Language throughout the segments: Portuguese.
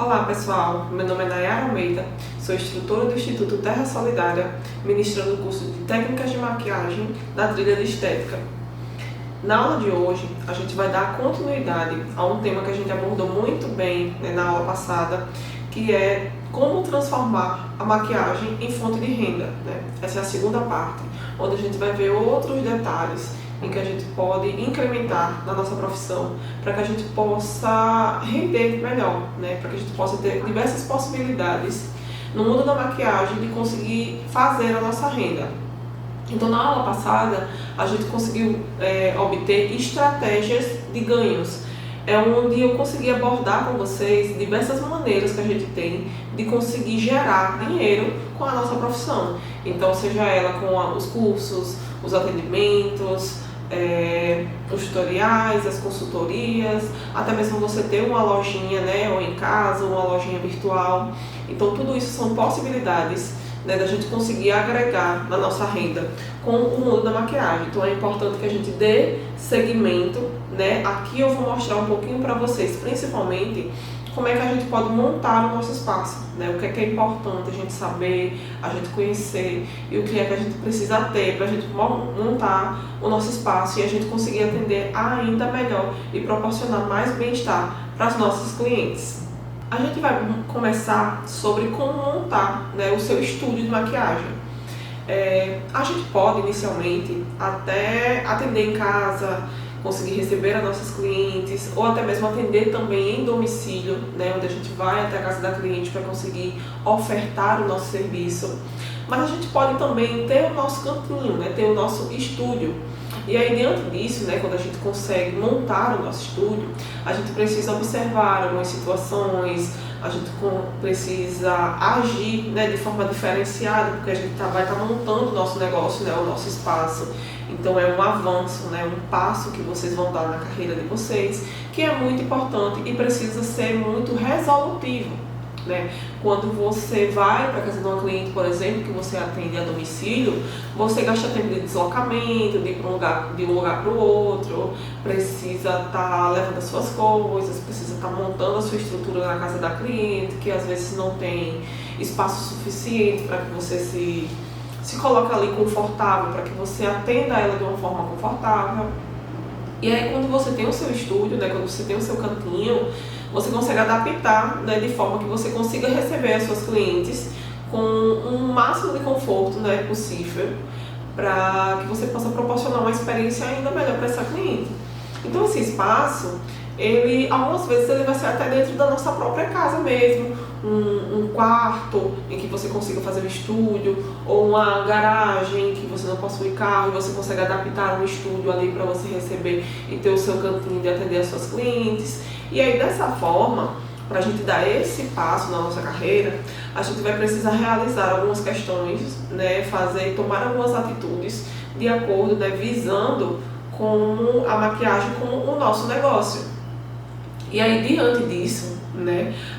Olá pessoal, meu nome é Nayara Almeida, sou instrutora do Instituto Terra Solidária, ministrando o curso de Técnicas de Maquiagem da trilha de Estética. Na aula de hoje, a gente vai dar continuidade a um tema que a gente abordou muito bem na aula passada, que é como transformar a maquiagem em fonte de renda. Essa é a segunda parte, onde a gente vai ver outros detalhes em que a gente pode incrementar na nossa profissão para que a gente possa render melhor, para que a gente possa ter diversas possibilidades no mundo da maquiagem de conseguir fazer a nossa renda. Então, na aula passada, a gente conseguiu obter estratégias de ganhos. É onde eu consegui abordar com vocês diversas maneiras que a gente tem de conseguir gerar dinheiro com a nossa profissão. Então, seja ela com os cursos, os atendimentos, os tutoriais, as consultorias, até mesmo você ter uma lojinha, ou em casa, uma lojinha virtual. Então, tudo isso são possibilidades da gente conseguir agregar na nossa renda com o mundo da maquiagem. Então é importante que a gente dê seguimento, Aqui eu vou mostrar um pouquinho para vocês, principalmente, como é que a gente pode montar o nosso espaço, O que é importante a gente saber, a gente conhecer e o que é que a gente precisa ter para a gente montar o nosso espaço e a gente conseguir atender ainda melhor e proporcionar mais bem-estar para os nossos clientes. A gente vai começar sobre como montar o seu estúdio de maquiagem. A gente pode inicialmente até atender em casa, conseguir receber as nossas clientes, ou até mesmo atender também em domicílio, onde a gente vai até a casa da cliente para conseguir ofertar o nosso serviço. Mas a gente pode também ter o nosso cantinho, ter o nosso estúdio. E aí, diante disso, quando a gente consegue montar o nosso estúdio, a gente precisa observar algumas situações, a gente precisa agir de forma diferenciada, porque a gente vai estar montando o nosso negócio, o nosso espaço. Então é um avanço, um passo que vocês vão dar na carreira de vocês, que é muito importante e precisa ser muito resolutivo. Quando você vai para a casa de uma cliente, por exemplo, que você atende a domicílio, você gasta tempo de deslocamento, de ir de um lugar para o outro, precisa estar levando as suas coisas, precisa estar montando a sua estrutura na casa da cliente, que às vezes não tem espaço suficiente para que você se coloque ali confortável, para que você atenda ela de uma forma confortável. E aí, quando você tem o seu estúdio, quando você tem o seu cantinho, você consegue adaptar de forma que você consiga receber as suas clientes com um máximo de conforto possível, para que você possa proporcionar uma experiência ainda melhor para essa cliente. Então, esse espaço, algumas vezes ele vai ser até dentro da nossa própria casa mesmo, um quarto em que você consiga fazer um estúdio, ou uma garagem que você não possui carro e você consegue adaptar um estúdio ali para você receber e ter o seu cantinho de atender as suas clientes. E aí, dessa forma, para a gente dar esse passo na nossa carreira, a gente vai precisar realizar algumas questões, tomar algumas atitudes de acordo, visando com a maquiagem como o nosso negócio. E aí, diante disso,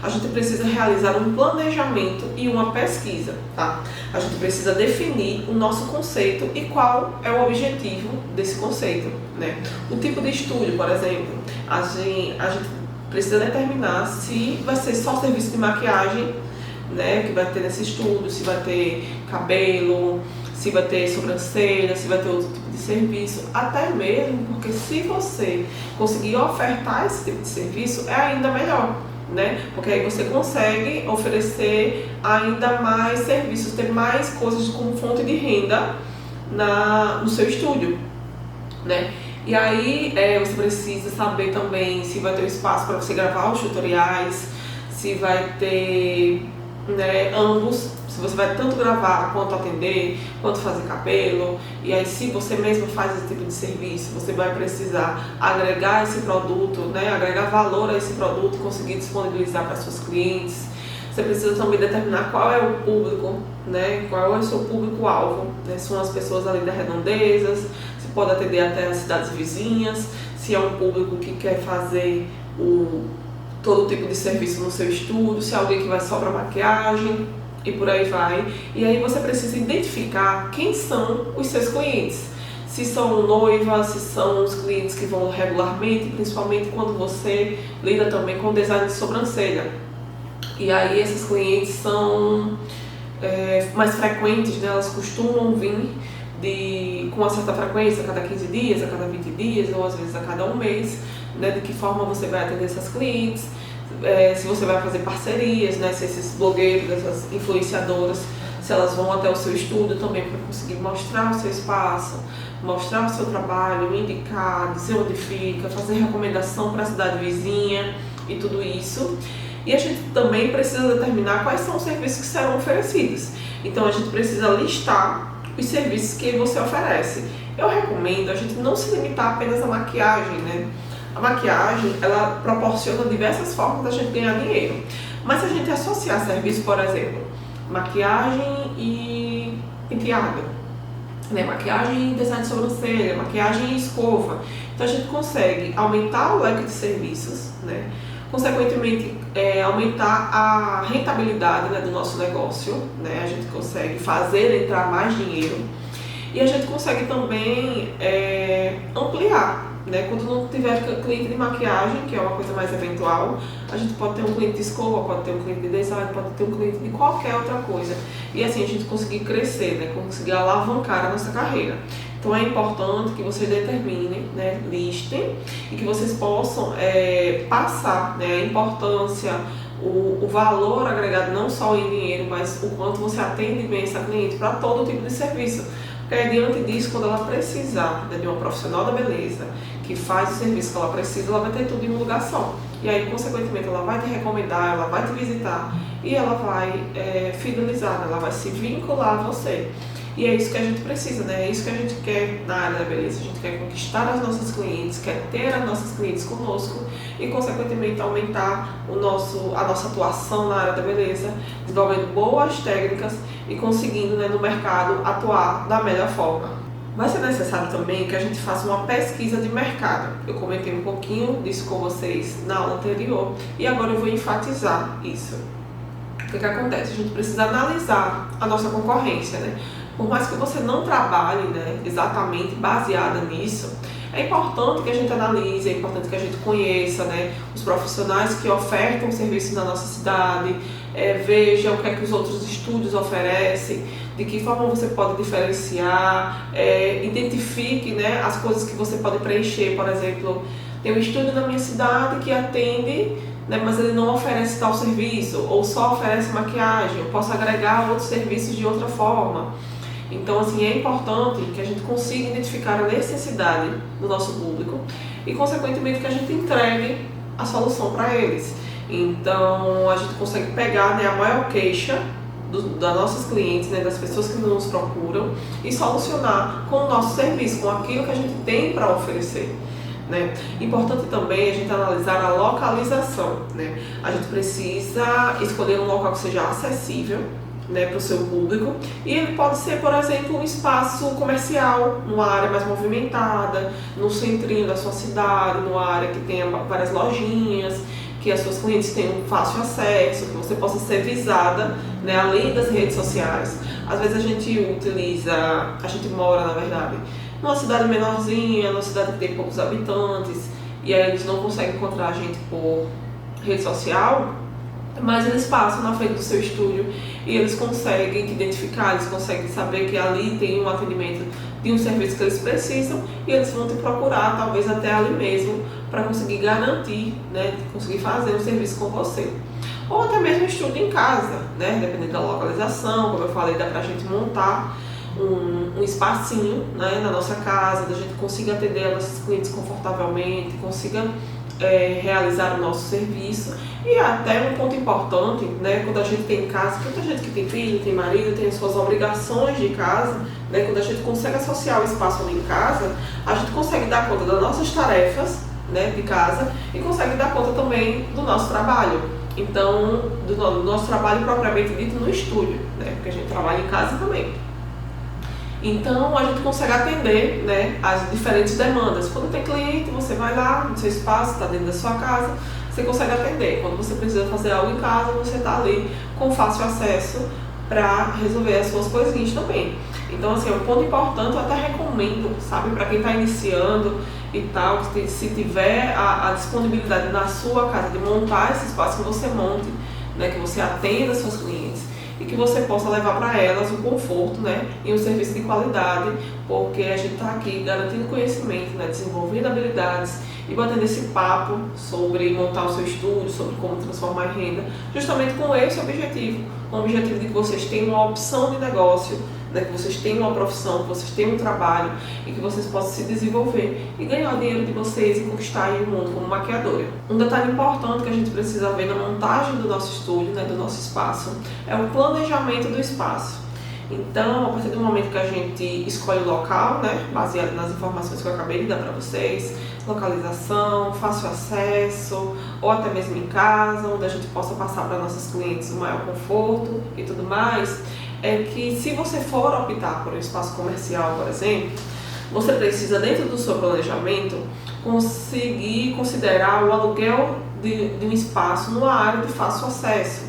a gente precisa realizar um planejamento e uma pesquisa, tá? A gente precisa definir o nosso conceito e qual é o objetivo desse conceito, O tipo de estúdio, por exemplo, a gente precisa determinar se vai ser só serviço de maquiagem, que vai ter nesse estúdio, se vai ter cabelo, se vai ter sobrancelha, se vai ter outro tipo de serviço, até mesmo porque se você conseguir ofertar esse tipo de serviço, é ainda melhor, porque aí você consegue oferecer ainda mais serviços, ter mais coisas como fonte de renda no seu estúdio, E aí você precisa saber também se vai ter um espaço para você gravar os tutoriais, se vai ter ambos, se você vai tanto gravar quanto atender, quanto fazer cabelo. E aí, se você mesmo faz esse tipo de serviço, você vai precisar agregar esse produto, agregar valor a esse produto e conseguir disponibilizar para suas clientes. Você precisa também determinar qual é o público, qual é o seu público-alvo, São as pessoas ali das redondezas, você pode atender até as cidades vizinhas, se é um público que quer fazer todo tipo de serviço no seu estúdio, se é alguém que vai só para maquiagem e por aí vai. E aí você precisa identificar quem são os seus clientes. Se são noivas, se são os clientes que vão regularmente, principalmente quando você lida também com design de sobrancelha. E aí essas clientes são mais frequentes, né? Elas costumam vir com uma certa frequência, a cada 15 dias, a cada 20 dias, ou às vezes a cada um mês, né? De que forma você vai atender essas clientes, se você vai fazer parcerias, né? Se esses blogueiros, essas influenciadoras, se elas vão até o seu estúdio também para conseguir mostrar o seu espaço, mostrar o seu trabalho, indicar, dizer onde fica, fazer recomendação para a cidade vizinha e tudo isso. E a gente também precisa determinar quais são os serviços que serão oferecidos. Então a gente precisa listar os serviços que você oferece. Eu recomendo a gente não se limitar apenas à maquiagem, né? A maquiagem, ela proporciona diversas formas da gente ganhar dinheiro. Mas se a gente associar serviços, por exemplo, maquiagem e penteado, né? Maquiagem e design de sobrancelha, maquiagem e escova. Então a gente consegue aumentar o leque de serviços, né? Consequentemente, aumentar a rentabilidade, né, do nosso negócio, né? A gente consegue fazer entrar mais dinheiro e a gente consegue também ampliar, né? Quando não tiver cliente de maquiagem, que é uma coisa mais eventual, a gente pode ter um cliente de escova, pode ter um cliente de design, pode ter um cliente de qualquer outra coisa. E assim a gente conseguir crescer, né? Conseguir alavancar a nossa carreira. Então é importante que vocês determinem, né, listem e que vocês possam passar, né, a importância, o valor agregado não só em dinheiro, mas o quanto você atende bem essa cliente para todo tipo de serviço. Porque diante disso, quando ela precisar, né, de uma profissional da beleza que faz o serviço que ela precisa, ela vai ter tudo em um lugar só. E aí, consequentemente, ela vai te recomendar, ela vai te visitar e ela vai fidelizar, ela vai se vincular a você. E é isso que a gente precisa, né? É isso que a gente quer na área da beleza. A gente quer conquistar as nossas clientes, quer ter as nossas clientes conosco e, consequentemente, aumentar a nossa atuação na área da beleza, desenvolvendo boas técnicas e conseguindo, né, no mercado atuar da melhor forma. Vai ser necessário também que a gente faça uma pesquisa de mercado. Eu comentei um pouquinho disso com vocês na aula anterior e agora eu vou enfatizar isso. O que acontece? A gente precisa analisar a nossa concorrência, né? Por mais que você não trabalhe, né, exatamente baseada nisso, é importante que a gente analise, é importante que a gente conheça, né, os profissionais que ofertam serviços na nossa cidade, veja o que é que os outros estúdios oferecem, de que forma você pode diferenciar, identifique, né, as coisas que você pode preencher. Por exemplo, tem um estúdio na minha cidade que atende, né, mas ele não oferece tal serviço, ou só oferece maquiagem, eu posso agregar outros serviços de outra forma. Então, assim, é importante que a gente consiga identificar a necessidade do nosso público e, consequentemente, que a gente entregue a solução para eles. Então, a gente consegue pegar, né, a maior queixa das nossas clientes, né, das pessoas que nos procuram e solucionar com o nosso serviço, com aquilo que a gente tem para oferecer. Né? Importante também a gente analisar a localização, né? A gente precisa escolher um local que seja acessível, né, para o seu público, e ele pode ser, por exemplo, um espaço comercial, numa área mais movimentada, no centrinho da sua cidade, numa área que tenha várias lojinhas, que as suas clientes tenham fácil acesso, que você possa ser visada, né, além das redes sociais. Às vezes a gente mora, na verdade, numa cidade menorzinha, numa cidade que tem poucos habitantes, e aí eles não conseguem encontrar a gente por rede social, mas eles passam na frente do seu estúdio e eles conseguem te identificar, eles conseguem saber que ali tem um atendimento de um serviço que eles precisam e eles vão te procurar, talvez até ali mesmo, para conseguir garantir, né, conseguir fazer um serviço com você. Ou até mesmo estúdio em casa, né, dependendo da localização, como eu falei, dá pra gente montar um espacinho, né, na nossa casa, da gente consiga atender nossos clientes confortavelmente, consiga realizar o nosso serviço. E até um ponto importante, né, quando a gente tem em casa, muita gente que tem filho, tem marido, tem as suas obrigações de casa, né, quando a gente consegue associar o espaço ali em casa, a gente consegue dar conta das nossas tarefas, né, de casa e consegue dar conta também do nosso trabalho. Então, do nosso trabalho propriamente dito no estúdio, né, porque a gente trabalha em casa também. Então, a gente consegue atender, né, as diferentes demandas. Quando tem cliente, você vai lá no seu espaço, está dentro da sua casa, você consegue atender. Quando você precisa fazer algo em casa, você está ali com fácil acesso para resolver as suas coisinhas também. Então, assim, é um ponto importante, eu até recomendo, sabe, para quem está iniciando e tal, que se tiver a disponibilidade na sua casa de montar esse espaço, que você monte, né, que você atenda suas clientes e que você possa levar para elas o conforto, né, e um serviço de qualidade, porque a gente está aqui garantindo conhecimento, né, desenvolvendo habilidades e batendo esse papo sobre montar o seu estúdio, sobre como transformar em renda, justamente com esse objetivo, com o objetivo de que vocês tenham uma opção de negócio, né, que vocês tenham uma profissão, que vocês tenham um trabalho e que vocês possam se desenvolver e ganhar o dinheiro de vocês e conquistar aí o mundo como maquiadora. Um detalhe importante que a gente precisa ver na montagem do nosso estúdio, né, do nosso espaço, é o planejamento do espaço. Então, a partir do momento que a gente escolhe o local, né, baseado nas informações que eu acabei de dar para vocês, localização, fácil acesso, ou até mesmo em casa, onde a gente possa passar para nossos clientes o maior conforto e tudo mais, é que se você for optar por um espaço comercial, por exemplo, você precisa, dentro do seu planejamento, conseguir considerar o aluguel de um espaço numa área de fácil acesso.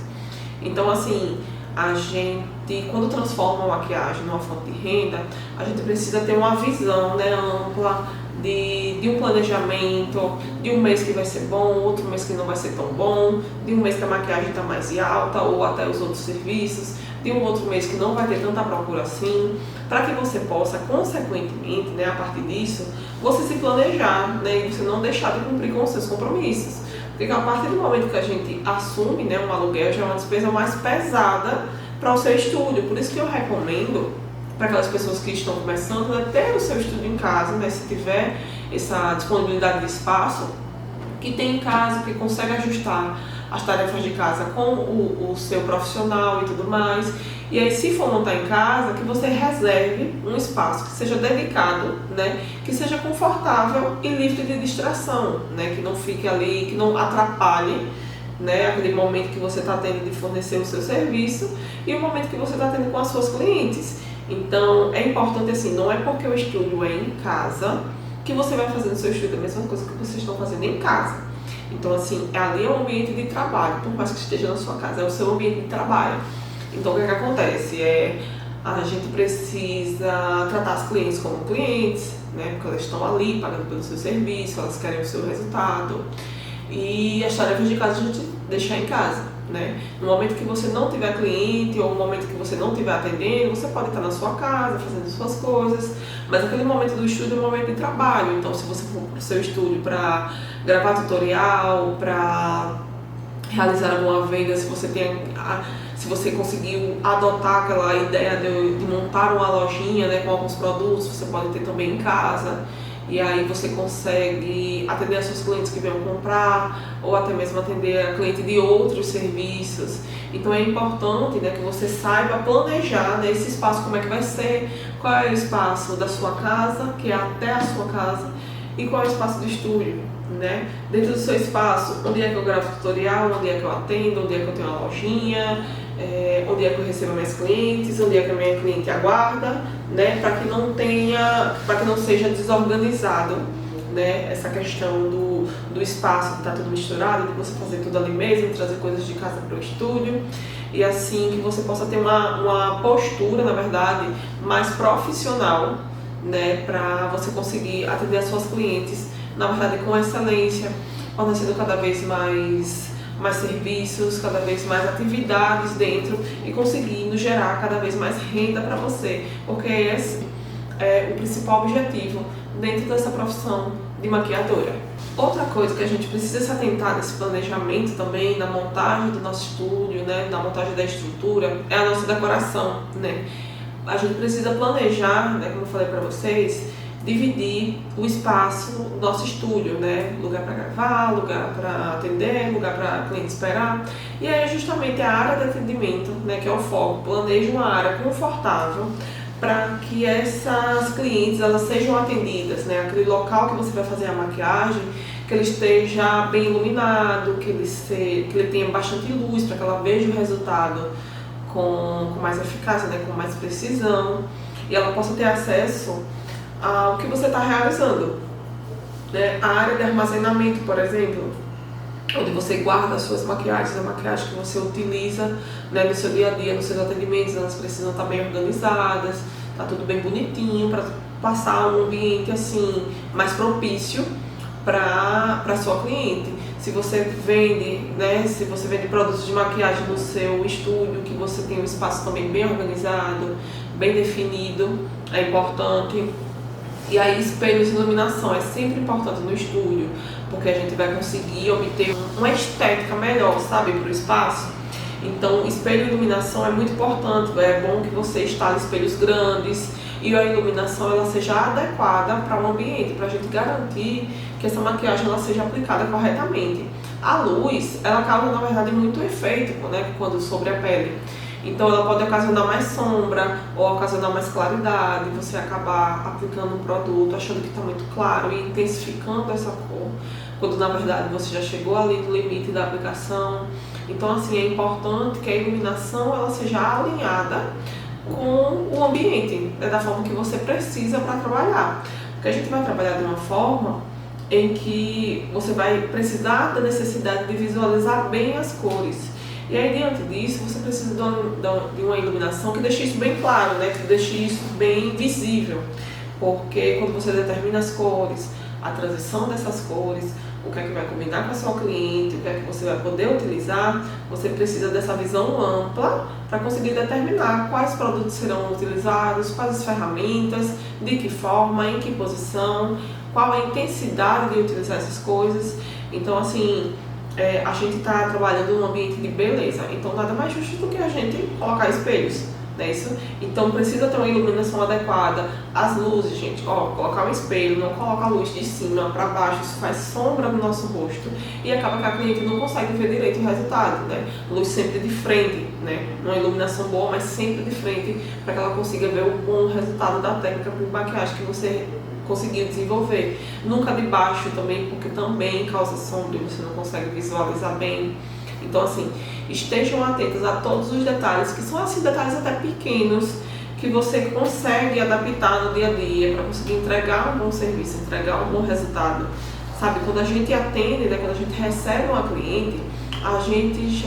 Então, assim, a gente, quando transforma a maquiagem numa fonte de renda, a gente precisa ter uma visão, né, ampla de um planejamento, de um mês que vai ser bom, outro mês que não vai ser tão bom, de um mês que a maquiagem está mais alta ou até os outros serviços, de um outro mês que não vai ter tanta procura assim, para que você possa, consequentemente, né, a partir disso, você se planejar, né, e você não deixar de cumprir com os seus compromissos. Porque a partir do momento que a gente assume, né, um aluguel, já é uma despesa mais pesada para o seu estúdio. Por isso que eu recomendo para aquelas pessoas que estão começando, né, ter o seu estúdio em casa, né, se tiver essa disponibilidade de espaço, que tem em casa, que consegue ajustar as tarefas de casa com o seu profissional e tudo mais. E aí, se for montar em casa, que você reserve um espaço que seja dedicado, né, que seja confortável e livre de distração, né, que não fique ali, que não atrapalhe, né, aquele momento que você está tendo de fornecer o seu serviço e o momento que você está tendo com as suas clientes. Então, é importante assim, não é porque o estúdio é em casa que você vai fazer no seu estúdio a mesma coisa que vocês estão fazendo em casa. Então, assim, ali é um ambiente de trabalho, por mais que esteja na sua casa, é o seu ambiente de trabalho. Então, o que acontece? A gente precisa tratar as clientes como clientes, né? Porque elas estão ali pagando pelo seu serviço, elas querem o seu resultado. E as tarefas de casa a gente deixa em casa, né? No momento que você não tiver cliente ou no momento que você não estiver atendendo, você pode estar na sua casa fazendo suas coisas, mas aquele momento do estúdio é um momento de trabalho. Então, se você for para o seu estúdio para gravar tutorial, para realizar alguma venda, se você conseguiu adotar aquela ideia de montar uma lojinha, né, com alguns produtos, você pode ter também em casa. E aí você consegue atender as seus clientes que venham comprar, ou até mesmo atender a cliente de outros serviços. Então é importante, né, que você saiba planejar, né, esse espaço, como é que vai ser, qual é o espaço da sua casa, que é até a sua casa, e qual é o espaço do estúdio, né? Dentro do seu espaço, onde é que eu gravo tutorial, onde é que eu atendo, onde é que eu tenho uma lojinha, onde é que eu recebo minhas clientes, onde é que a minha cliente aguarda, né? Para que não seja desorganizado, né? Essa questão do espaço, que está tudo misturado, de você fazer tudo ali mesmo, trazer coisas de casa para o estúdio, e assim que você possa ter uma postura, na verdade, mais profissional, né? Para você conseguir atender as suas clientes, na verdade, com excelência, fornecendo cada vez mais serviços, cada vez mais atividades dentro e conseguindo gerar cada vez mais renda para você, porque esse é o principal objetivo dentro dessa profissão de maquiadora. Outra coisa que a gente precisa se atentar nesse planejamento também, na montagem do nosso estúdio, né, na montagem da estrutura, é a nossa decoração, né? A gente precisa planejar, né, como eu falei para vocês, dividir o espaço do nosso estúdio, né? Lugar para gravar, lugar para atender, lugar para cliente esperar. E aí justamente a área de atendimento, né, que é o foco. Planeje uma área confortável para que essas clientes elas sejam atendidas, né? Aquele local que você vai fazer a maquiagem, que ele esteja bem iluminado, que ele tenha bastante luz para que ela veja o resultado com mais eficácia, né? Com mais precisão, e ela possa ter acesso ao que você está realizando, né? A área de armazenamento, por exemplo, onde você guarda as suas maquiagens, a maquiagem que você utiliza, né, no seu dia a dia, nos seus atendimentos, elas precisam estar bem organizadas, tá tudo bem bonitinho, para passar um ambiente assim mais propício para a sua cliente. se você vende, né, se você vende produtos de maquiagem no seu estúdio, que você tem um espaço também bem organizado, bem definido, é importante. E aí, espelhos e iluminação é sempre importante no estúdio, porque a gente vai conseguir obter uma estética melhor, sabe, para o espaço. Então, espelho e iluminação é muito importante. É bom que você instale espelhos grandes e a iluminação ela seja adequada para o ambiente, para a gente garantir que essa maquiagem ela seja aplicada corretamente. A luz, ela causa, na verdade, muito efeito, né, quando sobre a pele. Então ela pode ocasionar mais sombra ou ocasionar mais claridade, você acabar aplicando um produto achando que está muito claro e intensificando essa cor, quando na verdade você já chegou ali no limite da aplicação. Então assim, é importante que a iluminação ela seja alinhada com o ambiente, né, da forma que você precisa para trabalhar. Porque a gente vai trabalhar de uma forma em que você vai precisar da necessidade de visualizar bem as cores. E aí, diante disso, você precisa de uma iluminação que deixe isso bem claro, né? Que deixe isso bem visível. Porque quando você determina as cores, a transição dessas cores, o que é que vai combinar com a sua cliente, o que é que você vai poder utilizar, você precisa dessa visão ampla para conseguir determinar quais produtos serão utilizados, quais as ferramentas, de que forma, em que posição, qual a intensidade de utilizar essas coisas. Então, assim, a gente está trabalhando num ambiente de beleza, então nada mais justo do que a gente colocar espelhos, né? Então precisa ter uma iluminação adequada, as luzes, gente, colocar um espelho, não colocar a luz de cima para baixo, isso faz sombra no nosso rosto e acaba que a cliente não consegue ver direito o resultado, né? Luz sempre de frente, né? Uma iluminação boa, mas sempre de frente, para que ela consiga ver o bom resultado da técnica de maquiagem que você conseguir desenvolver. Nunca de baixo também, porque também causa sombra e você não consegue visualizar bem. Então assim, estejam atentos a todos os detalhes, que são assim detalhes até pequenos, que você consegue adaptar no dia a dia para conseguir entregar um bom serviço, entregar um bom resultado. Sabe, quando a gente atende, né, quando a gente recebe uma cliente, a gente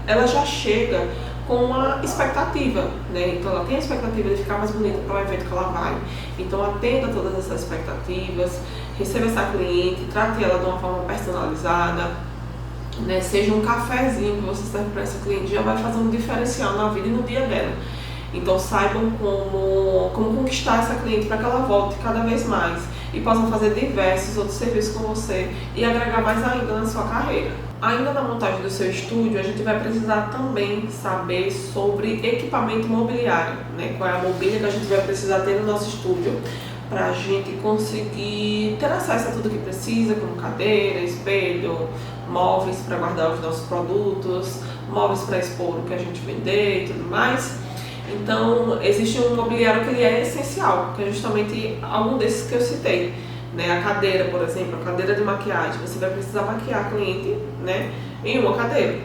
ela já chega com uma expectativa, né? Então ela tem a expectativa de ficar mais bonita para o evento que ela vai. Então atenda todas essas expectativas, receba essa cliente, trate ela de uma forma personalizada, né? Seja um cafezinho que você serve para essa cliente, já vai fazer um diferencial na vida e no dia dela. Então saibam como conquistar essa cliente para que ela volte cada vez mais e possam fazer diversos outros serviços com você e agregar mais ainda na sua carreira. Ainda na montagem do seu estúdio, a gente vai precisar também saber sobre equipamento mobiliário, né? Qual é a mobília que a gente vai precisar ter no nosso estúdio para a gente conseguir ter acesso a tudo que precisa, como cadeira, espelho, móveis para guardar os nossos produtos, móveis para expor o que a gente vender e tudo mais. Então, existe um mobiliário que ele é essencial, que é justamente algum desses que eu citei, né? A cadeira, por exemplo, a cadeira de maquiagem, você vai precisar maquiar a cliente, né, em uma cadeira.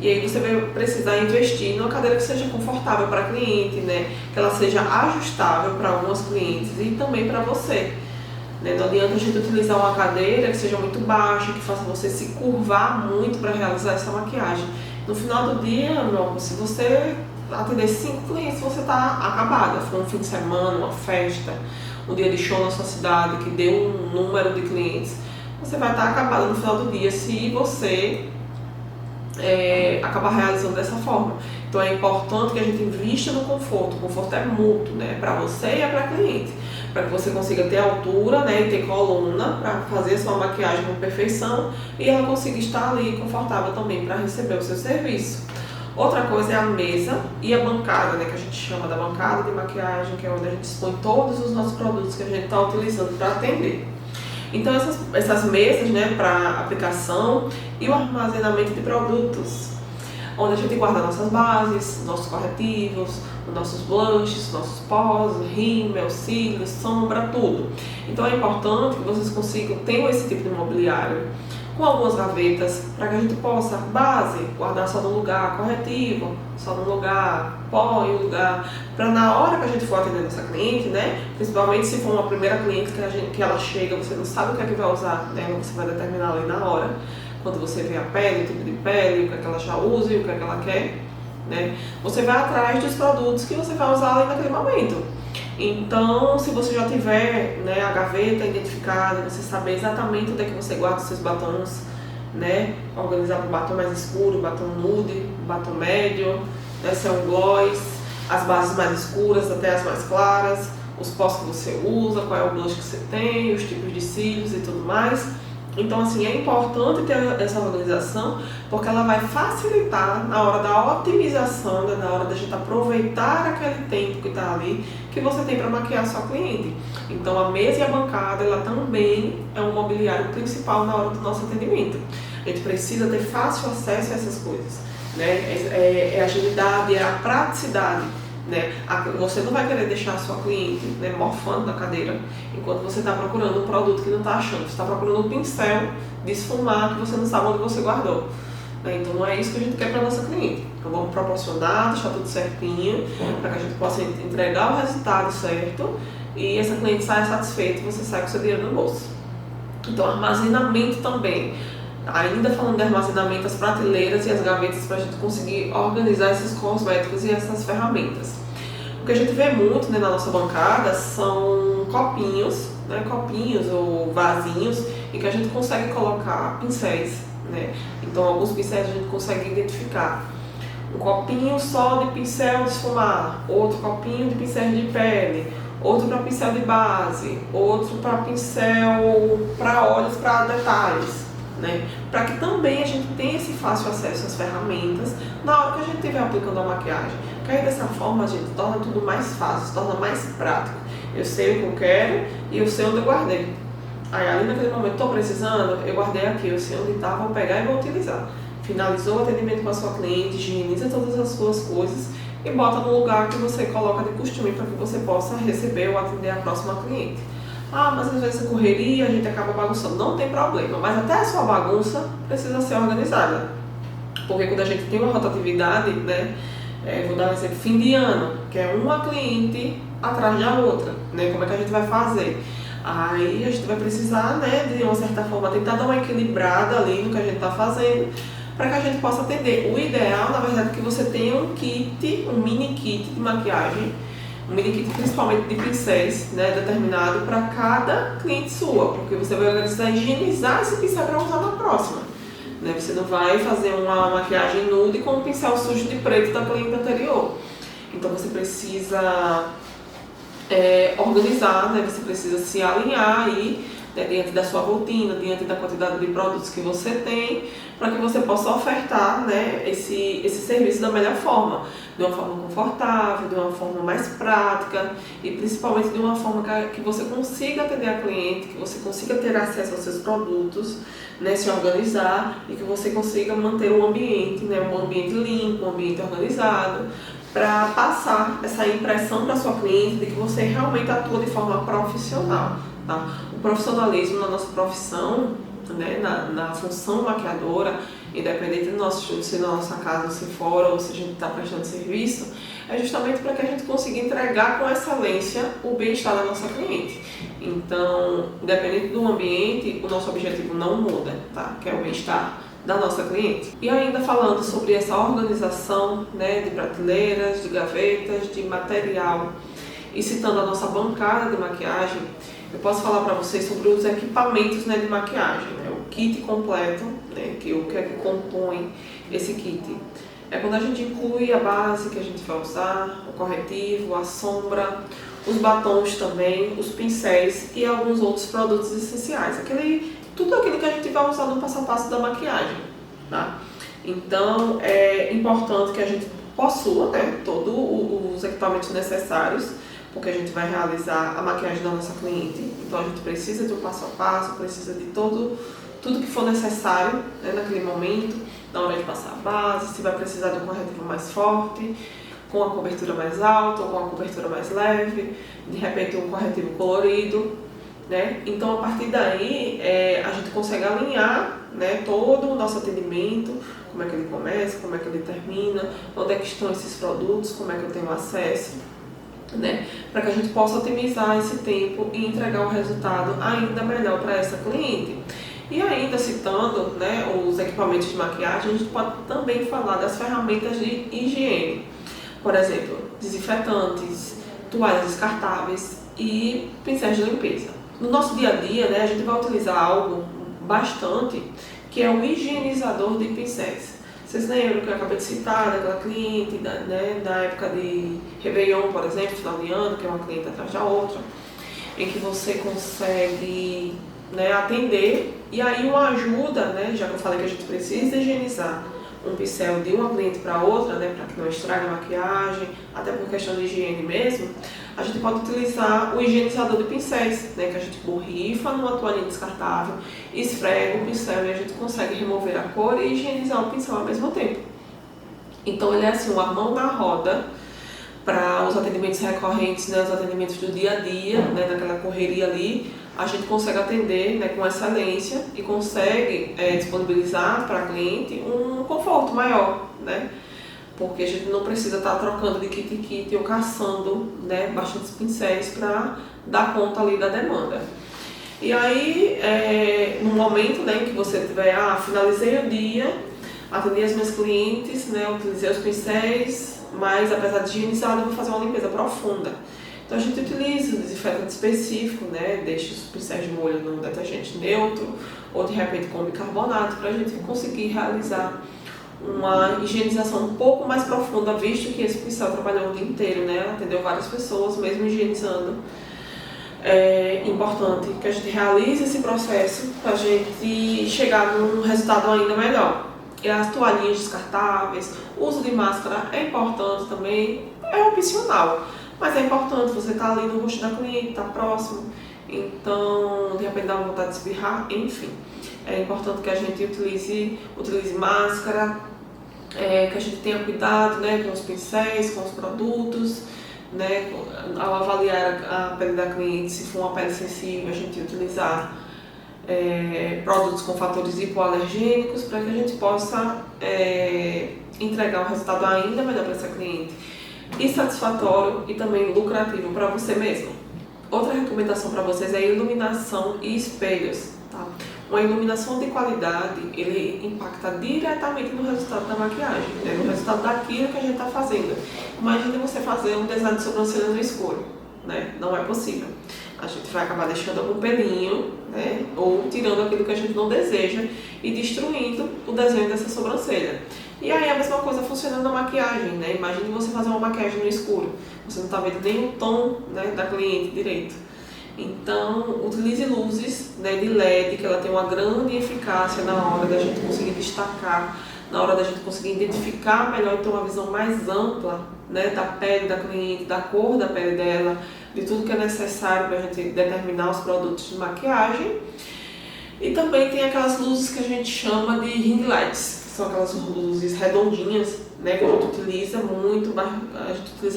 E aí você vai precisar investir numa cadeira que seja confortável para a cliente, né, que ela seja ajustável para algumas clientes e também para você. Né? Não adianta a gente utilizar uma cadeira que seja muito baixa, que faça você se curvar muito para realizar essa maquiagem. No final do dia, meu amor, se você atender 5 clientes, você está acabada. Foi um fim de semana, uma festa, um dia de show na sua cidade que deu um número de clientes, você vai estar acabada no final do dia se você acabar realizando dessa forma. Então é importante que a gente invista no conforto. O conforto é mútuo, né? Para você e para a cliente, para que você consiga ter altura, né, e ter coluna para fazer a sua maquiagem com perfeição e ela consiga estar ali confortável também para receber o seu serviço. Outra coisa é a mesa e a bancada, né, que a gente chama da bancada de maquiagem, que é onde a gente expõe todos os nossos produtos que a gente está utilizando para atender. Então essas mesas, né, para aplicação e o armazenamento de produtos, onde a gente guarda nossas bases, nossos corretivos, nossos blushes, nossos pós, rímel, cílios, sombra, tudo. Então é importante que vocês tenham esse tipo de mobiliário com algumas gavetas para que a gente possa, base, guardar só num lugar, corretivo, só num lugar, pó em um lugar, para na hora que a gente for atender nossa cliente, né, principalmente se for uma primeira cliente que ela chega, você não sabe o que é que vai usar, né, você vai determinar ali na hora, quando você vê a pele, o tipo de pele, o que é que ela já usa e o que é que ela quer, né, você vai atrás dos produtos que você vai usar ali naquele momento. Então, se você já tiver, né, a gaveta identificada, você saber exatamente onde é que você guarda os seus batons, né, organizar para o batom mais escuro, batom nude, batom médio, né, se é um gloss, as bases mais escuras até as mais claras, os pós que você usa, qual é o blush que você tem, os tipos de cílios e tudo mais. Então, assim, é importante ter essa organização, porque ela vai facilitar na hora da otimização, né, na hora da gente aproveitar aquele tempo que está ali, que você tem para maquiar a sua cliente. Então, a mesa e a bancada, ela também é um mobiliário principal na hora do nosso atendimento. A gente precisa ter fácil acesso a essas coisas, né? É agilidade, é a praticidade. Né? Você não vai querer deixar a sua cliente, né, morfando na cadeira enquanto você está procurando um produto que não está achando. Você está procurando um pincel de esfumar que você não sabe onde você guardou. Né? Então não é isso que a gente quer para a nossa cliente. Então vamos proporcionar, deixar tudo certinho para que a gente possa entregar o resultado certo e essa cliente saia satisfeita e você sai com seu dinheiro no bolso. Então armazenamento também. Ainda falando de armazenamento, as prateleiras e as gavetas para a gente conseguir organizar esses cosméticos e essas ferramentas. O que a gente vê muito, né, na nossa bancada são copinhos, né, copinhos ou vasinhos em que a gente consegue colocar pincéis, né? Então alguns pincéis a gente consegue identificar. Um copinho só de pincel de esfumar, outro copinho de pincel de pele, outro para pincel de base, outro para pincel para olhos, para detalhes. Né? Para que também a gente tenha esse fácil acesso às ferramentas na hora que a gente estiver aplicando a maquiagem. Porque aí dessa forma a gente torna tudo mais fácil, torna mais prático. Eu sei o que eu quero e eu sei onde eu guardei. Aí ali naquele momento, estou precisando, eu guardei aqui, eu sei onde está, vou pegar e vou utilizar. Finalizou o atendimento com a sua cliente, higieniza todas as suas coisas e bota no lugar que você coloca de costume para que você possa receber ou atender a próxima cliente. Ah, mas às vezes a correria, a gente acaba bagunçando. Não tem problema, mas até a sua bagunça precisa ser organizada. Porque quando a gente tem uma rotatividade, né, vou dar um exemplo, fim de ano, que é uma cliente atrás da outra, né, como é que a gente vai fazer? Aí a gente vai precisar, né, de uma certa forma, tentar dar uma equilibrada ali no que a gente está fazendo, para que a gente possa atender. O ideal, na verdade, é que você tenha um kit, um mini kit de maquiagem, um mini kit principalmente de pincéis, né, determinado para cada cliente sua, porque você vai organizar e higienizar esse pincel para usar na próxima. Né? Você não vai fazer uma maquiagem nude com um pincel sujo de preto da cliente anterior. Então você precisa organizar, né? Você precisa se alinhar aí, né, diante da sua rotina, diante da quantidade de produtos que você tem, para que você possa ofertar, né, esse serviço da melhor forma, de uma forma confortável, de uma forma mais prática e principalmente de uma forma que você consiga atender a cliente, que você consiga ter acesso aos seus produtos, né, se organizar e que você consiga manter o ambiente, né, um ambiente limpo, um ambiente organizado, para passar essa impressão para sua cliente de que você realmente atua de forma profissional. Tá? O profissionalismo na nossa profissão, né, na função maquiadora, independente do nosso estúdio, se na nossa casa, se fora ou se a gente está prestando serviço, é justamente para que a gente consiga entregar com excelência o bem-estar da nossa cliente. Então, independente do ambiente, o nosso objetivo não muda, tá? Que é o bem-estar da nossa cliente. E ainda falando sobre essa organização, né, de prateleiras, de gavetas, de material, e citando a nossa bancada de maquiagem, eu posso falar para vocês sobre os equipamentos, né, de maquiagem, né, o kit completo, né, o que é que compõe esse kit. É quando a gente inclui a base que a gente vai usar, o corretivo, a sombra, os batons também, os pincéis e alguns outros produtos essenciais. Tudo aquilo que a gente vai usar no passo a passo da maquiagem, tá? Então é importante que a gente possua, né, todos os equipamentos necessários, porque a gente vai realizar a maquiagem da nossa cliente. Então a gente precisa de um passo a passo, precisa de tudo que for necessário, né, naquele momento, na hora de passar a base, se vai precisar de um corretivo mais forte, com a cobertura mais alta ou com a cobertura mais leve, de repente um corretivo colorido. Né? Então, a partir daí, a gente consegue alinhar, né, todo o nosso atendimento, como é que ele começa, como é que ele termina, onde é que estão esses produtos, como é que eu tenho acesso, né, para que a gente possa otimizar esse tempo e entregar um resultado ainda melhor para essa cliente. E ainda citando, né, os equipamentos de maquiagem, a gente pode também falar das ferramentas de higiene. Por exemplo, desinfetantes, toalhas descartáveis e pincéis de limpeza. No nosso dia a dia, né, a gente vai utilizar algo bastante, que é o higienizador de pincéis. Vocês lembram que eu acabei de citar daquela cliente, da época de Réveillon, por exemplo, final de ano, que é uma cliente atrás da outra, em que você consegue, né, atender, e aí uma ajuda, né, já que eu falei que a gente precisa higienizar um pincel de uma cliente para outra, né, para que não estrague a maquiagem, até por questão de higiene mesmo, a gente pode utilizar o higienizador de pincéis, né, que a gente borrifa numa toalhinha descartável, esfrega o pincel e a gente consegue remover a cor e higienizar o pincel ao mesmo tempo. Então ele é assim, uma mão na roda para os atendimentos recorrentes, né, os atendimentos do dia a dia, né, naquela correria ali, a gente consegue atender, né, com excelência e consegue disponibilizar para a cliente um conforto maior, né, porque a gente não precisa estar trocando de kit em kit ou caçando, né, bastantes pincéis para dar conta ali da demanda. E aí, no momento, né, em que você tiver, finalizei o dia, atendi as minhas clientes, né, utilizei os pincéis, mas apesar de higienizado, eu vou fazer uma limpeza profunda. Então a gente utiliza um desinfetante específico, né, deixa os pincéis de molho num detergente neutro ou de repente com bicarbonato para a gente conseguir realizar uma higienização um pouco mais profunda, visto que esse pincel trabalhou o dia inteiro, né, atendeu várias pessoas, mesmo higienizando. É importante que a gente realize esse processo para a gente chegar num resultado ainda melhor. E as toalhinhas descartáveis, o uso de máscara é importante também, é opcional, mas é importante, você estar ali no rosto da cliente, estar próximo, então de repente dá uma vontade de espirrar, enfim. É importante que a gente utilize máscara, que a gente tenha cuidado, né, com os pincéis, com os produtos, né, ao avaliar a pele da cliente, se for uma pele sensível, a gente utilizar produtos com fatores hipoalergênicos para que a gente possa entregar um resultado ainda melhor para essa cliente e satisfatório e também lucrativo para você mesmo. Outra recomendação para vocês é iluminação e espelhos, tá? Uma iluminação de qualidade, ele impacta diretamente no resultado da maquiagem, né? No resultado daquilo que a gente está fazendo. Imagine você fazer um design de sobrancelha no escuro, né? Não é possível. A gente vai acabar deixando algum pelinho, né? Ou tirando aquilo que a gente não deseja e destruindo o desenho dessa sobrancelha. E aí a mesma coisa funciona na maquiagem, né? Imagine você fazer uma maquiagem no escuro. Você não está vendo nem o tom, né, da cliente direito. Então, utilize luzes, né, de LED, que ela tem uma grande eficácia na hora da gente conseguir destacar, na hora da gente conseguir identificar melhor e ter uma visão mais ampla, né, da pele da cliente, da cor da pele dela, de tudo que é necessário para a gente determinar os produtos de maquiagem. E também tem aquelas luzes que a gente chama de ring lights, que são aquelas luzes redondinhas, né, que a gente utiliza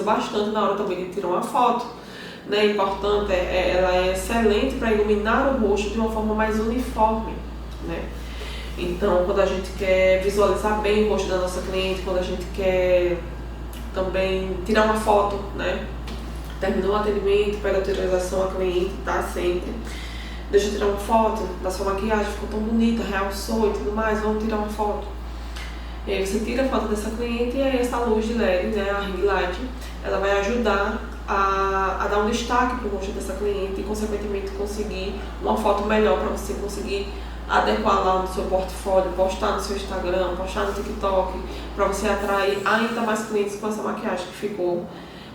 bastante na hora também de tirar uma foto. Né, importante, ela é excelente para iluminar o rosto de uma forma mais uniforme, né? Então, quando a gente quer visualizar bem o rosto da nossa cliente, quando a gente quer também tirar uma foto, né? Terminou o atendimento, pede autorização a cliente, tá? Sempre. Deixa eu tirar uma foto da sua maquiagem, ficou tão bonita, realçou e tudo mais, vamos tirar uma foto. E aí você tira a foto dessa cliente e aí essa luz de LED, né, a ring light, ela vai ajudar a dar um destaque para o rosto dessa cliente e, consequentemente, conseguir uma foto melhor para você conseguir adequar lá no seu portfólio, postar no seu Instagram, postar no TikTok, para você atrair ainda mais clientes com essa maquiagem que ficou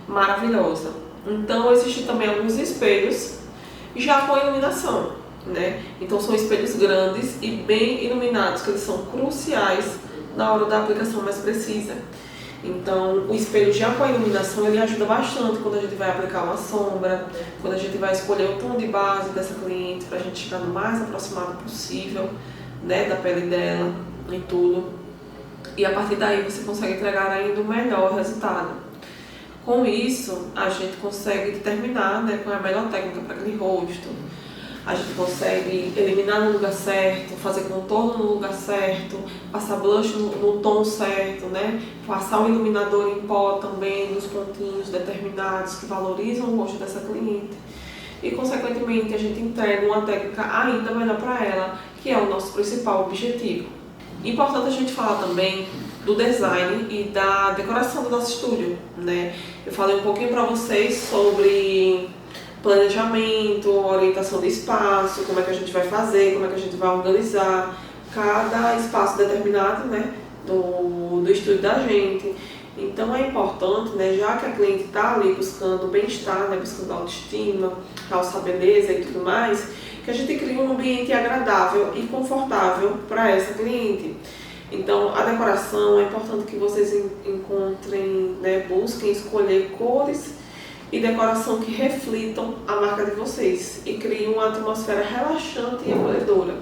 maravilhosa. Então, existem também alguns espelhos já com iluminação, né? Então, são espelhos grandes e bem iluminados, que eles são cruciais na hora da aplicação mais precisa. Então, o espelho já com a iluminação, ele ajuda bastante quando a gente vai aplicar uma sombra, quando a gente vai escolher o tom de base dessa cliente, para a gente chegar no mais aproximado possível, né, da pele dela e tudo. E a partir daí você consegue entregar ainda o melhor resultado. Com isso, a gente consegue determinar, né, qual é a melhor técnica para aquele rosto. A gente consegue eliminar no lugar certo, fazer contorno no lugar certo, passar blush no tom certo, né? Passar o iluminador em pó também nos pontinhos determinados que valorizam o rosto dessa cliente. E, consequentemente, a gente entrega uma técnica ainda melhor para ela, que é o nosso principal objetivo. Importante a gente falar também do design e da decoração do nosso estúdio, né? Eu falei um pouquinho para vocês sobre planejamento, orientação de espaço, como é que a gente vai fazer, como é que a gente vai organizar cada espaço determinado, né, do estúdio da gente. Então é importante, né, já que a cliente está ali buscando bem-estar, né, buscando autoestima, realçar beleza e tudo mais, que a gente crie um ambiente agradável e confortável para essa cliente. Então a decoração é importante que vocês encontrem, né, busquem escolher cores e decoração que reflitam a marca de vocês e criem uma atmosfera relaxante e acolhedora.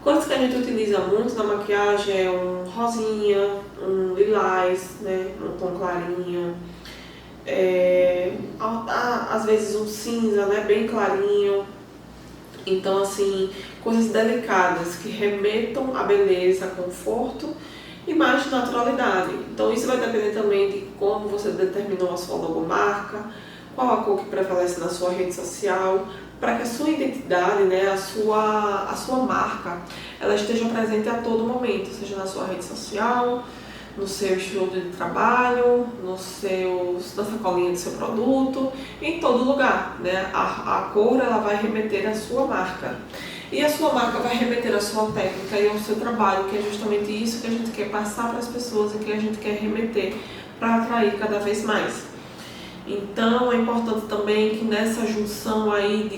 Cores que a gente utiliza muito na maquiagem é um rosinha, um lilás, né, um tom clarinho, às vezes um cinza, né, bem clarinho. Então, assim, coisas delicadas que remetam à beleza, conforto e mais naturalidade. Então, isso vai depender também de como você determinou a sua logomarca, qual a cor que prevalece na sua rede social, para que a sua identidade, né, a sua marca, ela esteja presente a todo momento, seja na sua rede social, no seu estilo de trabalho, na sacolinha do seu produto, em todo lugar, né? A cor ela vai remeter à sua marca. E a sua marca vai remeter à sua técnica e ao seu trabalho, que é justamente isso que a gente quer passar para as pessoas e que a gente quer remeter para atrair cada vez mais. Então é importante também que nessa junção aí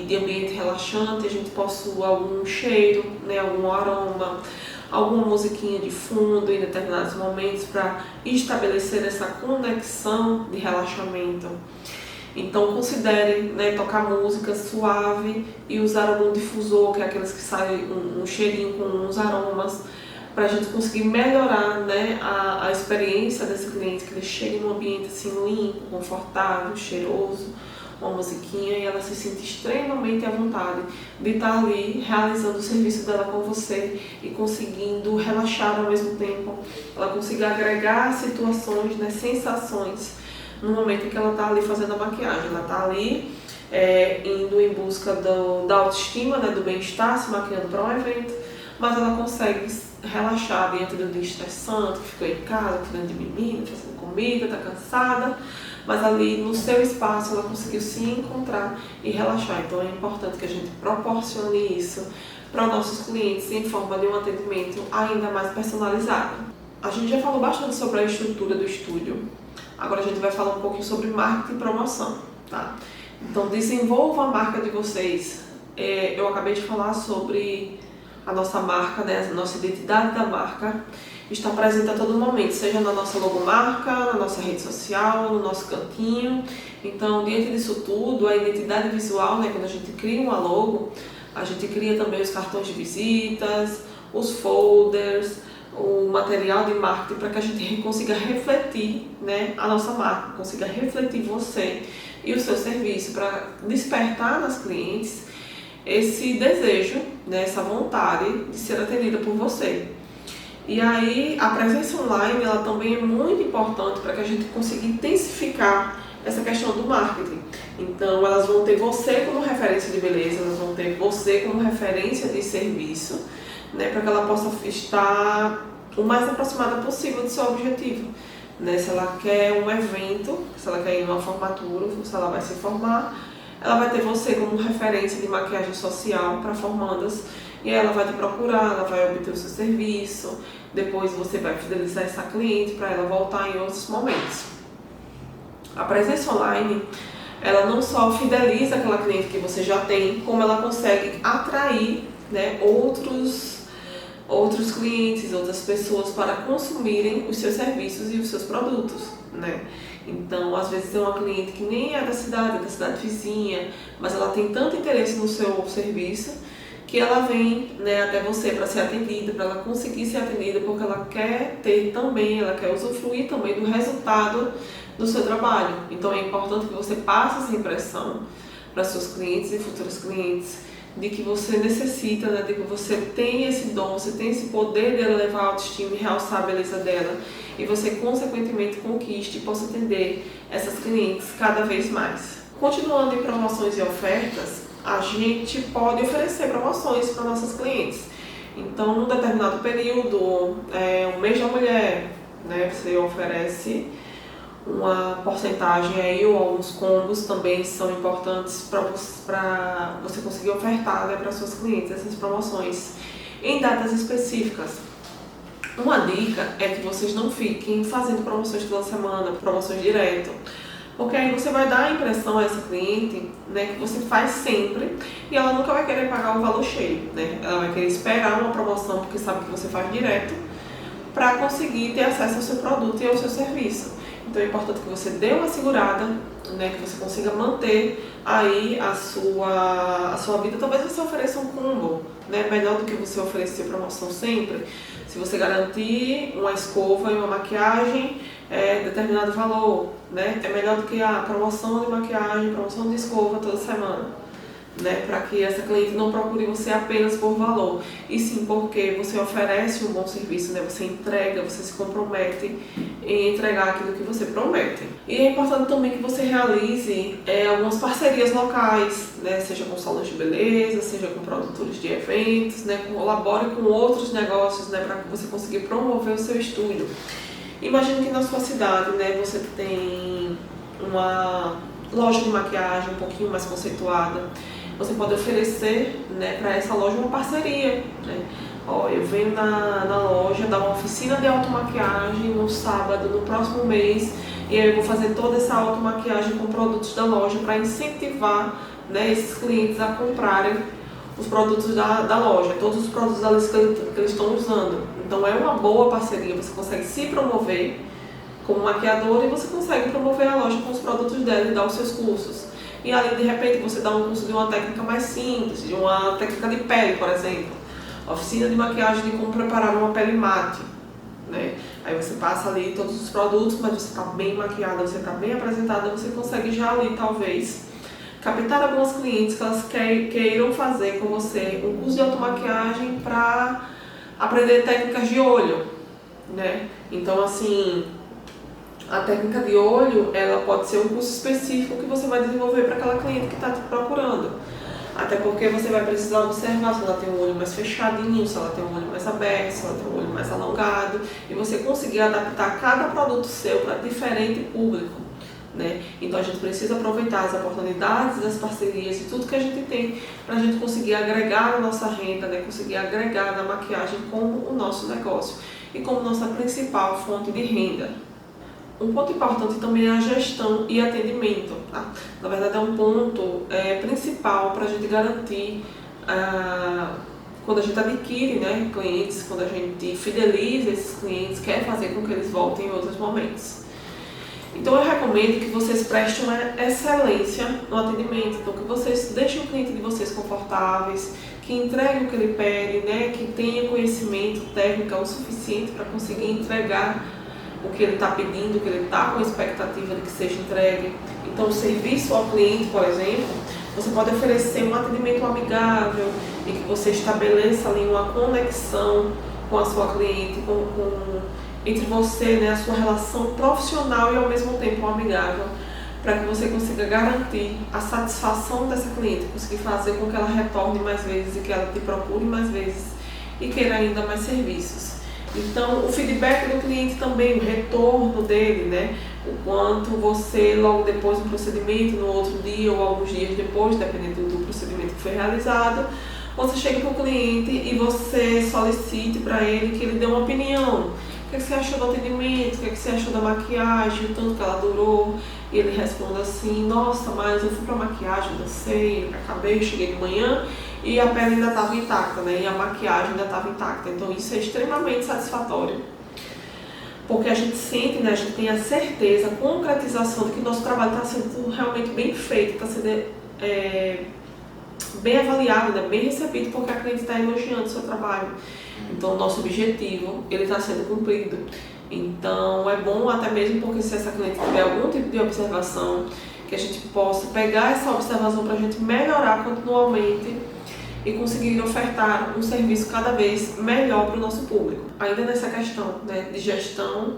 de ambiente relaxante a gente possua algum cheiro, né, algum aroma, alguma musiquinha de fundo em determinados momentos para estabelecer essa conexão de relaxamento. Então considere, né, tocar música suave e usar algum difusor, que é aqueles que saem um cheirinho com uns aromas, para a gente conseguir melhorar, né, a experiência desse cliente, que ele chegue num ambiente assim limpo, confortável, cheiroso, uma musiquinha e ela se sinta extremamente à vontade de estar ali realizando o serviço dela com você e conseguindo relaxar ao mesmo tempo. Ela consiga agregar situações, né, sensações no momento em que ela está ali fazendo a maquiagem. Ela está ali indo em busca da autoestima, né, do bem-estar, se maquiando para um evento, mas ela consegue relaxar diante do dia estressante, que ficou em casa, cuidando de menina, fazendo comida, está cansada, mas ali no seu espaço ela conseguiu se encontrar e relaxar. Então é importante que a gente proporcione isso para nossos clientes em forma de um atendimento ainda mais personalizado. A gente já falou bastante sobre a estrutura do estúdio, agora a gente vai falar um pouquinho sobre marketing e promoção, tá? Então desenvolva a marca de vocês. Eu acabei de falar sobre a nossa marca, né, a nossa identidade da marca está presente a todo momento, seja na nossa logomarca, na nossa rede social, no nosso cantinho. Então, diante disso tudo, a identidade visual, né, quando a gente cria uma logo, a gente cria também os cartões de visitas, os folders, o material de marketing para que a gente consiga refletir, né, a nossa marca, consiga refletir você e o seu serviço, para despertar nas clientes esse desejo, né, essa vontade de ser atendida por você. E aí a presença online ela também é muito importante para que a gente consiga intensificar essa questão do marketing. Então elas vão ter você como referência de beleza, elas vão ter você como referência de serviço, né, para que ela possa estar o mais aproximada possível do seu objetivo. Né? Se ela quer um evento, se ela quer ir numa formatura, se ela vai se formar, ela vai ter você como referência de maquiagem social para formandas e ela vai te procurar, ela vai obter o seu serviço, depois você vai fidelizar essa cliente para ela voltar em outros momentos. A presença online, ela não só fideliza aquela cliente que você já tem, como ela consegue atrair, né, outros clientes, outras pessoas para consumirem os seus serviços e os seus produtos, né? Então, às vezes é uma cliente que nem é da cidade vizinha, mas ela tem tanto interesse no seu serviço que ela vem, né, até você para ser atendida, para ela conseguir ser atendida, porque ela quer ter também, ela quer usufruir também do resultado do seu trabalho. Então é importante que você passe essa impressão para seus clientes e futuros clientes de que você necessita, né, de que você tem esse dom, você tem esse poder de elevar a autoestima e realçar a beleza dela, e você consequentemente conquiste e possa atender essas clientes cada vez mais. Continuando em promoções e ofertas, a gente pode oferecer promoções para nossas clientes. Então, num determinado período, o mês da mulher, né, você oferece uma porcentagem aí, ou alguns combos também são importantes para você conseguir ofertar, né, para suas clientes essas promoções em datas específicas. Uma dica é que vocês não fiquem fazendo promoções toda semana, promoções direto, porque aí você vai dar a impressão a essa cliente, né, que você faz sempre e ela nunca vai querer pagar o valor cheio, né? Ela vai querer esperar uma promoção porque sabe que você faz direto para conseguir ter acesso ao seu produto e ao seu serviço. Então é importante que você dê uma segurada, né, que você consiga manter aí a sua vida. Talvez você ofereça um combo, né, melhor do que você oferecer promoção sempre. Se você garantir uma escova e uma maquiagem, determinado valor, né, é melhor do que a promoção de maquiagem, promoção de escova toda semana, né, para que essa cliente não procure você apenas por valor, e sim porque você oferece um bom serviço, né, você entrega, você se compromete em entregar aquilo que você promete. E é importante também que você realize algumas parcerias locais, né, seja com salões de beleza, seja com produtores de eventos, né, colabore com outros negócios, né, para que você consiga promover o seu estúdio. Imagine que na sua cidade, né, você tem uma loja de maquiagem um pouquinho mais conceituada. Você pode oferecer, né, para essa loja uma parceria, né? Ó, eu venho na loja dar uma oficina de automaquiagem no sábado, no próximo mês, e aí eu vou fazer toda essa automaquiagem com produtos da loja para incentivar, né, esses clientes a comprarem os produtos da loja, todos os produtos que eles estão usando. Então é uma boa parceria, você consegue se promover como maquiador e você consegue promover a loja com os produtos dela e dar os seus cursos. E ali, de repente, você dá um curso de uma técnica mais simples, de uma técnica de pele, por exemplo. Oficina de maquiagem de como preparar uma pele mate, né? Aí você passa ali todos os produtos, mas você está bem maquiada, você está bem apresentada, você consegue já ali, talvez, captar algumas clientes que elas queiram fazer com você um curso de automaquiagem para aprender técnicas de olho, né? Então, assim, a técnica de olho, ela pode ser um curso específico que você vai desenvolver para aquela cliente que está te procurando. Até porque você vai precisar observar se ela tem um olho mais fechadinho, se ela tem um olho mais aberto, se ela tem um olho mais alongado, e você conseguir adaptar cada produto seu para diferente público, né? Então a gente precisa aproveitar as oportunidades, as parcerias e tudo que a gente tem para a gente conseguir agregar na nossa renda, né? Conseguir agregar na maquiagem como o nosso negócio e como nossa principal fonte de renda. Um ponto importante também é a gestão e atendimento, tá? Na verdade é um ponto principal para a gente garantir, quando a gente adquire, né, clientes, quando a gente fideliza esses clientes, quer fazer com que eles voltem em outros momentos. Então eu recomendo que vocês prestem uma excelência no atendimento, então que vocês deixem o cliente de vocês confortáveis, que entreguem o que ele pede, né, que tenha conhecimento técnico o suficiente para conseguir entregar o que ele está pedindo, o que ele está com a expectativa de que seja entregue. Então, o serviço ao cliente, por exemplo, você pode oferecer um atendimento amigável e que você estabeleça ali uma conexão com a sua cliente, entre você, né, a sua relação profissional e ao mesmo tempo amigável, para que você consiga garantir a satisfação dessa cliente, conseguir fazer com que ela retorne mais vezes e que ela te procure mais vezes e queira ainda mais serviços. Então, o feedback do cliente também, o retorno dele, né? O quanto você, logo depois do procedimento, no outro dia ou alguns dias depois, dependendo do procedimento que foi realizado, você chega para o cliente e você solicite para ele que ele dê uma opinião. O que você achou do atendimento? O que você achou da maquiagem? O tanto que ela durou? E ele responde assim: nossa, mas eu fui para maquiagem, dancei, acabei, cheguei de manhã e a pele ainda estava intacta, né? E a maquiagem ainda estava intacta. Então isso é extremamente satisfatório, porque a gente sente, né? A gente tem a certeza, a concretização de que o nosso trabalho está sendo realmente bem feito, está sendo bem avaliado, né? Bem recebido, porque a cliente está elogiando o seu trabalho. Então o nosso objetivo, ele está sendo cumprido. Então é bom até mesmo porque se essa cliente tiver algum tipo de observação, que a gente possa pegar essa observação para a gente melhorar continuamente e conseguir ofertar um serviço cada vez melhor para o nosso público. Ainda nessa questão, né, de gestão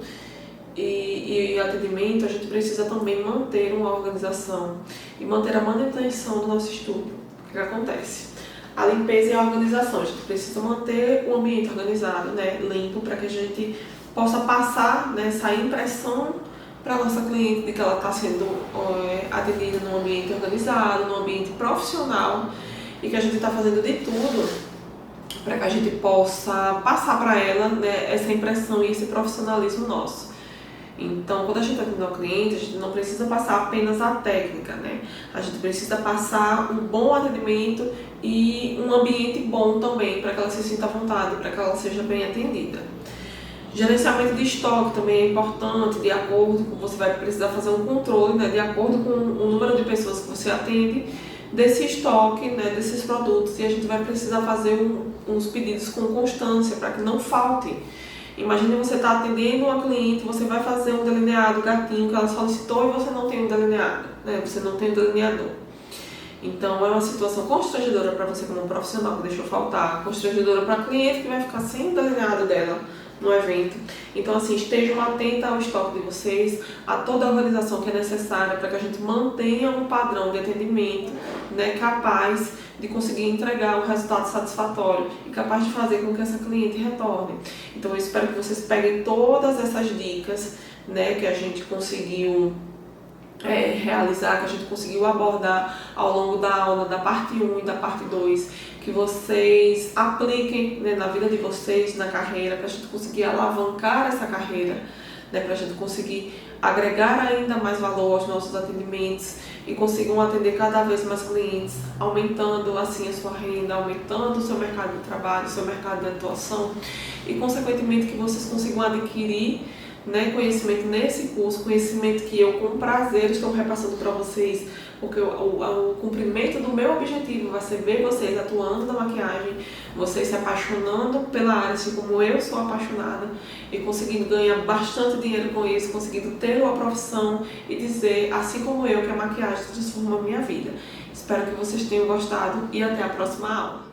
e atendimento, a gente precisa também manter uma organização e manter a manutenção do nosso estúdio. O que acontece? a limpeza e a organização. A gente precisa manter o ambiente organizado, né, limpo, para que a gente possa passar, né, essa impressão para a nossa cliente de que ela está sendo atendida num ambiente organizado, num ambiente profissional, e que a gente está fazendo de tudo para que a gente possa passar para ela, né, essa impressão e esse profissionalismo nosso. Então, quando a gente atende ao cliente, a gente não precisa passar apenas a técnica, né? A gente precisa passar um bom atendimento e um ambiente bom também, para que ela se sinta à vontade, para que ela seja bem atendida. Gerenciamento de estoque também é importante, de acordo com, você vai precisar fazer um controle, né, de acordo com o número de pessoas que você atende, desse estoque, né, desses produtos, e a gente vai precisar fazer uns pedidos com constância para que não falte. Imagine você está atendendo uma cliente, você vai fazer um delineado gatinho que ela solicitou e você não tem um delineado, né? Você não tem um delineador. Então é uma situação constrangedora para você como profissional que deixou faltar, constrangedora para a cliente que vai ficar sem o delineado dela no evento. Então, assim, estejam atentos ao estoque de vocês, a toda a organização que é necessária para que a gente mantenha um padrão de atendimento, né, capaz de conseguir entregar um resultado satisfatório e capaz de fazer com que essa cliente retorne. Então, eu espero que vocês peguem todas essas dicas, né, que a gente conseguiu realizar, que a gente conseguiu abordar ao longo da aula, da parte 1 e da parte 2, que vocês apliquem, né, na vida de vocês, na carreira, para a gente conseguir alavancar essa carreira, né, para a gente conseguir agregar ainda mais valor aos nossos atendimentos e consigam atender cada vez mais clientes, aumentando assim a sua renda, aumentando o seu mercado de trabalho, o seu mercado de atuação e, consequentemente, que vocês consigam adquirir, né, conhecimento nesse curso, conhecimento que eu com prazer estou repassando para vocês, porque o cumprimento do meu objetivo vai ser ver vocês atuando na maquiagem, vocês se apaixonando pela área, assim como eu sou apaixonada, e conseguindo ganhar bastante dinheiro com isso, conseguindo ter uma profissão e dizer, assim como eu, que a maquiagem transforma a minha vida. Espero que vocês tenham gostado e até a próxima aula.